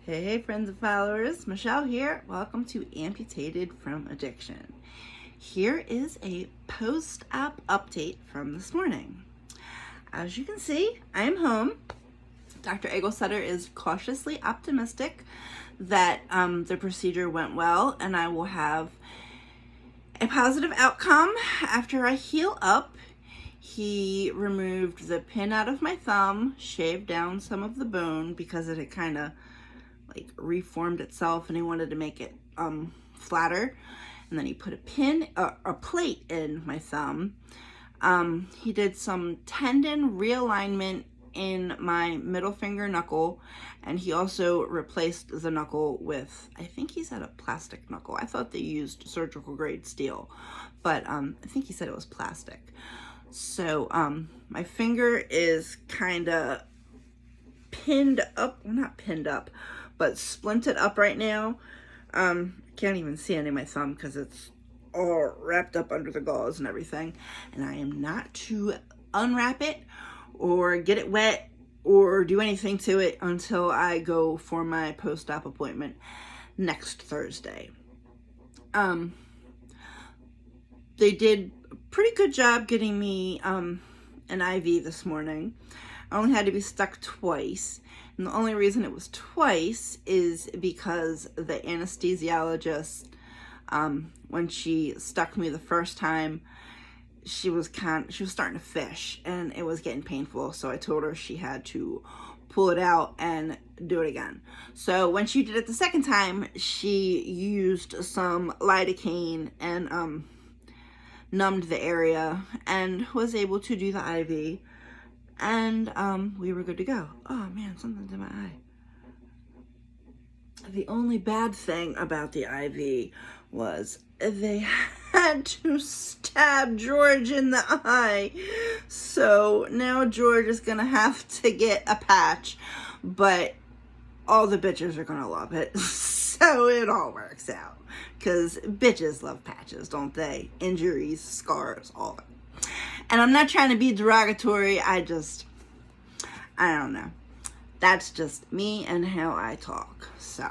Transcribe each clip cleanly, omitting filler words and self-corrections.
Hey friends and followers, Michelle here. Welcome to Amputated from Addiction. Here is a post-op update from this morning. As you can see, I am home. Dr. Egelsetter is cautiously optimistic that the procedure went well and I will have a positive outcome after I heal up. He removed the pin out of my thumb, shaved down some of the bone because it had kind of reformed itself and he wanted to make it flatter, and then he put a plate in my thumb. He did some tendon realignment in my middle finger knuckle, and he also replaced the knuckle with, I think he said, a plastic knuckle. I thought they used surgical grade steel, but I think he said it was plastic. So my finger is kind of pinned up, well, not pinned up, but splinted up right now. Can't even see any of my thumb because it's all wrapped up under the gauze and everything. And I am not to unwrap it or get it wet or do anything to it until I go for my post-op appointment next Thursday. They did a pretty good job getting me an IV this morning. I only had to be stuck twice. And the only reason it was twice is because the anesthesiologist, when she stuck me the first time, she was starting to fish and it was getting painful. So I told her she had to pull it out and do it again. So when she did it the second time, she used some lidocaine and numbed the area and was able to do the IV. And we were good to go. Oh man, something's in my eye. The only bad thing about the IV was they had to stab George in the eye. So now George is gonna have to get a patch, but all the bitches are gonna love it. So it all works out. Because bitches love patches, don't they? Injuries, scars, all that. And I'm not trying to be derogatory, I don't know. That's just me and how I talk. So,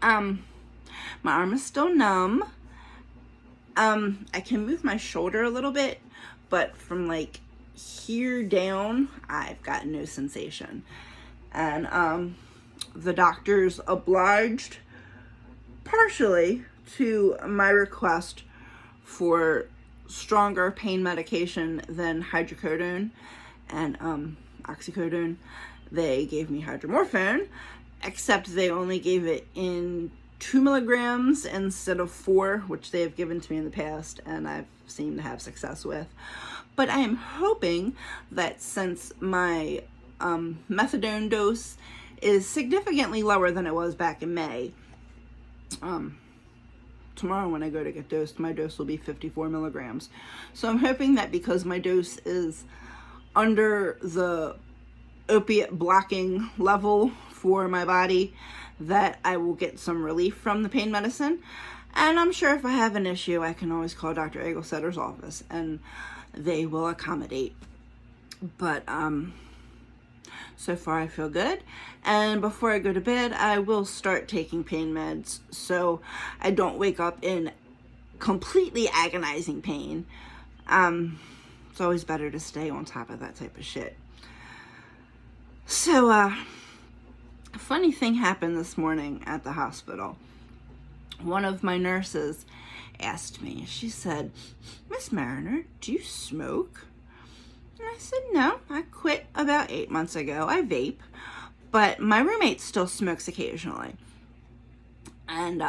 my arm is still numb. I can move my shoulder a little bit, but from here down, I've got no sensation. And the doctors obliged partially to my request for stronger pain medication than hydrocodone and oxycodone. They gave me hydromorphone, except they only gave it in 2 milligrams instead of 4, which they have given to me in the past and I've seemed to have success with. But I am hoping that since my methadone dose is significantly lower than it was back in May, tomorrow when I go to get dosed, my dose will be 54 milligrams. So I'm hoping that because my dose is under the opiate blocking level for my body, that I will get some relief from the pain medicine. And I'm sure if I have an issue, I can always call Dr. Egelsetter's office and they will accommodate. But so far I feel good. And before I go to bed, I will start taking pain meds so I don't wake up in completely agonizing pain. It's always better to stay on top of that type of shit. So, a funny thing happened this morning at the hospital. One of my nurses asked me, she said, "Miss Mariner, do you smoke?" And I said, "No, I quit about 8 months ago. I vape, but my roommate still smokes occasionally." And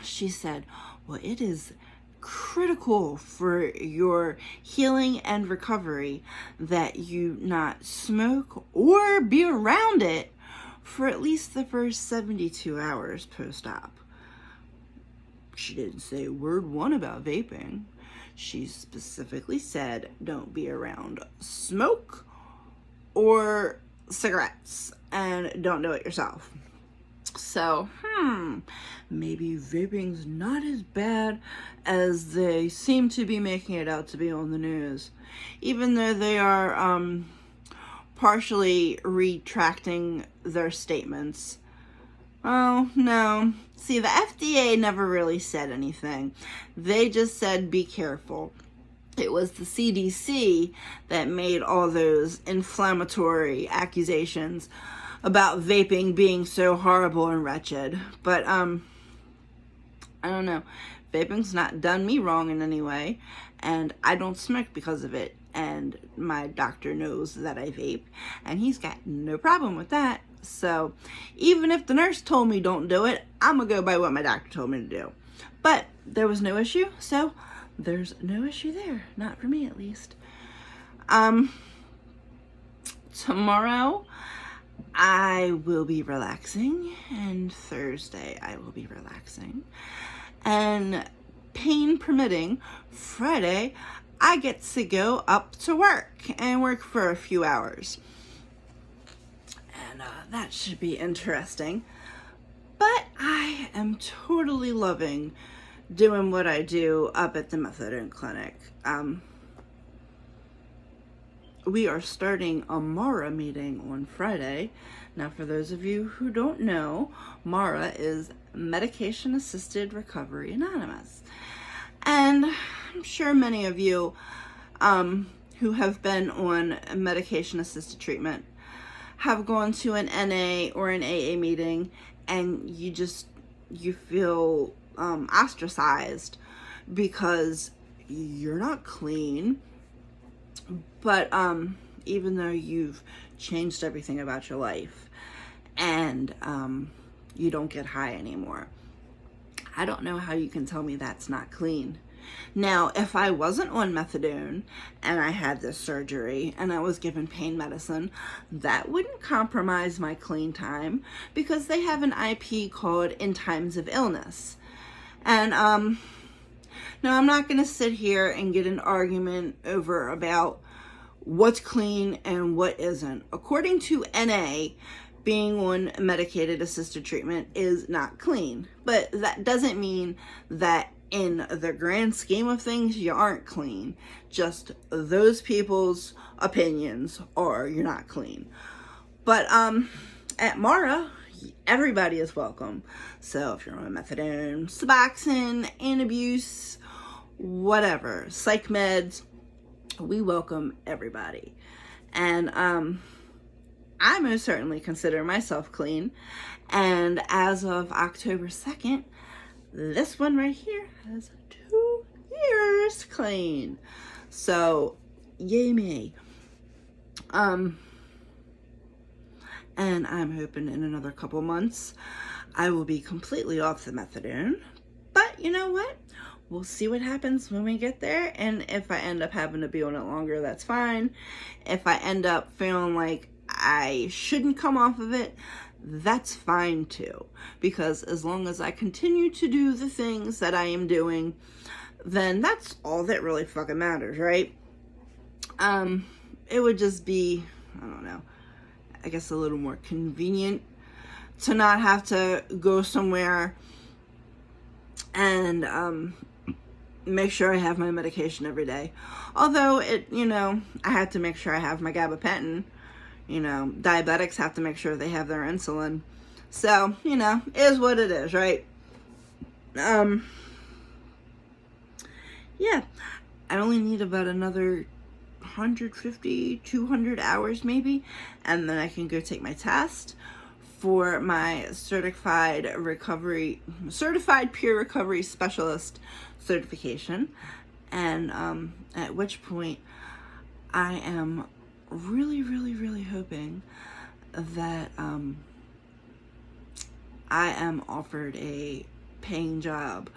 she said, "Well, it is critical for your healing and recovery that you not smoke or be around it for at least the first 72 hours post-op." She didn't say word one about vaping. She specifically said, don't be around smoke or cigarettes and don't do it yourself. So, maybe vaping's not as bad as they seem to be making it out to be on the news. Even though they are partially retracting their statements Oh, no. See, the FDA never really said anything. They just said, be careful. It was the CDC that made all those inflammatory accusations about vaping being so horrible and wretched. But, I don't know. Vaping's not done me wrong in any way, and I don't smoke because of it. And my doctor knows that I vape, and he's got no problem with that. So even if the nurse told me don't do it, I'm gonna go by what my doctor told me to do. But there was no issue, so there's no issue there. Not for me, at least. Tomorrow I will be relaxing, and Thursday I will be relaxing. And pain permitting, Friday I get to go up to work and work for a few hours. And that should be interesting. But I am totally loving doing what I do up at the methadone clinic. We are starting a MARA meeting on Friday. Now, for those of you who don't know, MARA is Medication Assisted Recovery Anonymous. And I'm sure many of you who have been on medication assisted treatment have gone to an NA or an AA meeting, and you feel ostracized because you're not clean, but even though you've changed everything about your life and you don't get high anymore. I don't know how you can tell me that's not clean. Now, if I wasn't on methadone and I had this surgery and I was given pain medicine, that wouldn't compromise my clean time, because they have an IP called In Times of Illness. And now I'm not going to sit here and get an argument over about what's clean and what isn't. According to NA, being on medicated assisted treatment is not clean. But that doesn't mean that in the grand scheme of things, you aren't clean. Just those people's opinions are you're not clean. But at MARA, everybody is welcome. So if you're on methadone, Suboxone, Antabuse, whatever, psych meds, we welcome everybody. And I most certainly consider myself clean. And as of October 2nd, this one right here has 2 years clean. So, yay me. And I'm hoping in another couple months I will be completely off the methadone. But you know what? We'll see what happens when we get there. And if I end up having to be on it longer, that's fine. If I end up feeling like I shouldn't come off of it, that's fine too. Because as long as I continue to do the things that I am doing, then that's all that really fucking matters, right? It would just be, I don't know, I guess a little more convenient to not have to go somewhere and make sure I have my medication every day. Although I have to make sure I have my gabapentin. Diabetics have to make sure they have their insulin. So, is what it is, right? Yeah, I only need about another 150, 200 hours maybe, and then I can go take my test for my certified peer recovery specialist certification, and at which point I am really, really, really hoping that I am offered a paying job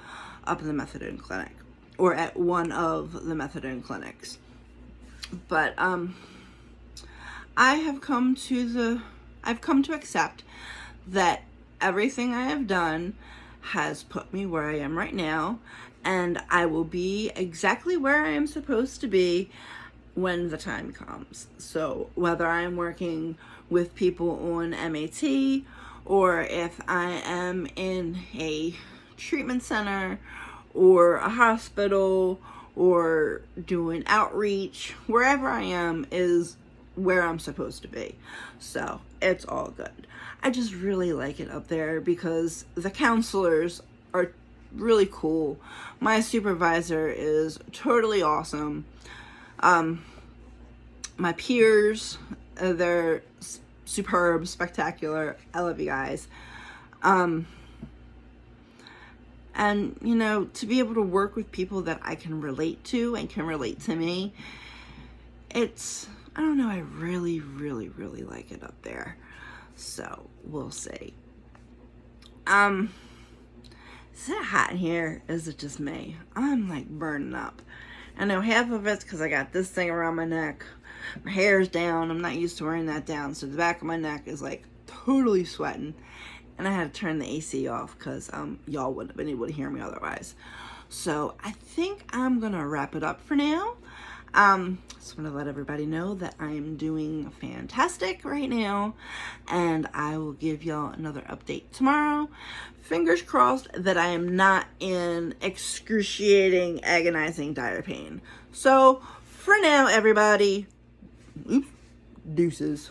up in the methadone clinic, or at one of the methadone clinics. But I've come to accept that everything I have done has put me where I am right now, and I will be exactly where I am supposed to be when the time comes. So whether I'm working with people on MAT, or if I am in a treatment center or a hospital or doing outreach, wherever I am is where I'm supposed to be. So it's all good. I just really like it up there because the counselors are really cool. My supervisor is totally awesome. My peers, they're superb, spectacular. I love you guys. And, you know, to be able to work with people that I can relate to and can relate to me, it's, I don't know, I really, really, really like it up there. So, we'll see. Is it hot in here? Is it just me? I'm like burning up. I know half of it's because I got this thing around my neck. My hair's down. I'm not used to wearing that down. So the back of my neck is like totally sweating. And I had to turn the AC off because y'all wouldn't have been able to hear me otherwise. So I think I'm going to wrap it up for now. Just want to let everybody know that I'm doing fantastic right now. And I will give y'all another update tomorrow. Fingers crossed that I am not in excruciating, agonizing, dire pain. So for now, everybody, deuces.